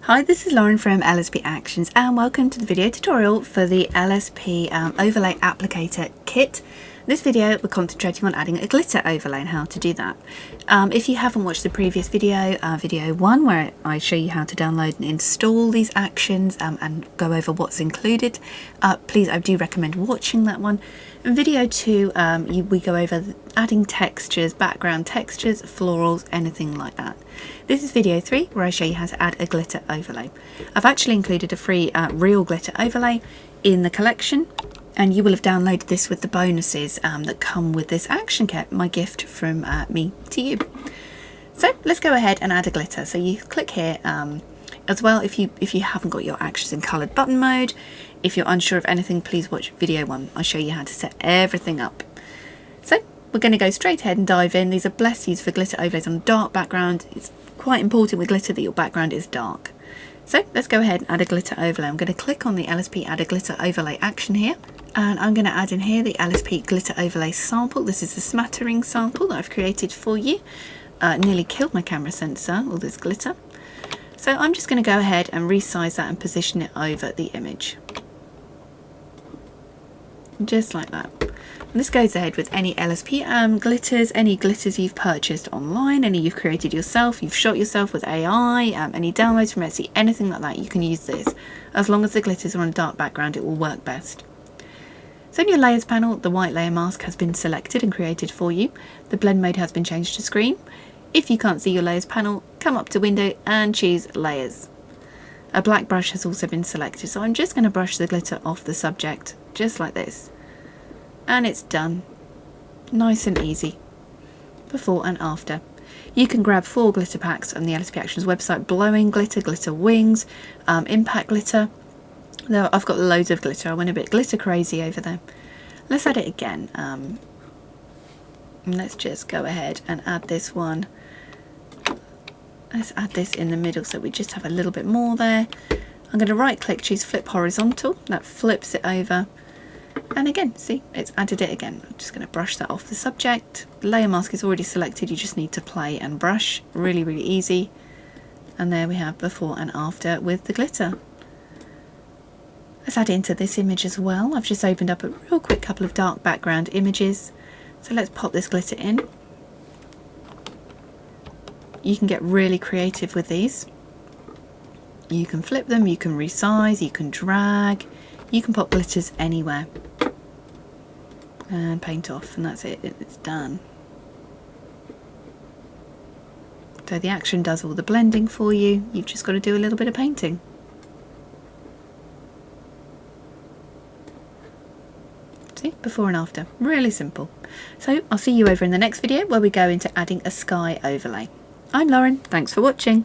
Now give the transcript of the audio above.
Hi, this is Lauren from LSP Actions and welcome to the video tutorial for the LSP Overlay Applicator kit. This video we're concentrating on adding a glitter overlay and how to do that. If you haven't watched the previous video, video 1, where I show you how to download and install these actions and go over what's included, please, I do recommend watching that one. In video 2, we go over adding textures, background textures, florals, anything like that. This is video 3 where I show you how to add a glitter overlay. I've actually included a free real glitter overlay in the collection, and you will have downloaded this with the bonuses that come with this action kit, my gift from me to you. So let's go ahead and add a glitter. So you click here. As well, if you haven't got your actions in coloured button mode, if you're unsure of anything, please watch video 1. I'll show you how to set everything up. So we're going to go straight ahead and dive in. These are best used for glitter overlays on a dark background. It's quite important with glitter that your background is dark. So let's go ahead and add a glitter overlay. I'm going to click on the LSP Add a Glitter Overlay action here, and I'm going to add in here the LSP Glitter Overlay sample. This is the smattering sample that I've created for you. Nearly killed my camera sensor, all this glitter. So I'm just going to go ahead and resize that and position it over the image. Just like that. And this goes ahead with any LSP glitters, any glitters you've purchased online, any you've created yourself, you've shot yourself with AI, any downloads from Etsy, anything like that, you can use this. As long as the glitters are on a dark background, it will work best. So in your layers panel, the white layer mask has been selected and created for you. The blend mode has been changed to screen. If you can't see your layers panel, come up to window and choose layers. A black brush has also been selected, so I'm just going to brush the glitter off the subject, just like this. And it's done. Nice and easy. Before and after. You can grab 4 glitter packs on the LSP Actions website: blowing glitter, glitter wings, impact glitter. Though I've got loads of glitter, I went a bit glitter crazy over there. Let's add it again. And let's just go ahead and add this one. Let's add this in the middle so we just have a little bit more there. I'm going to right click, choose flip horizontal. That flips it over. And again, see, it's added it again. I'm just going to brush that off the subject. The layer mask is already selected. You just need to play and brush. Really, really easy. And there we have before and after with the glitter. Let's add it into this image as well. I've just opened up a real quick couple of dark background images. So let's pop this glitter in. You can get really creative with these. You can flip them, you can resize, you can drag, you can pop glitters anywhere. And paint off, and that's it, it's done. So the action does all the blending for you, you've just got to do a little bit of painting. See, before and after, really simple. So I'll see you over in the next video where we go into adding a sky overlay. I'm Lauren, thanks for watching.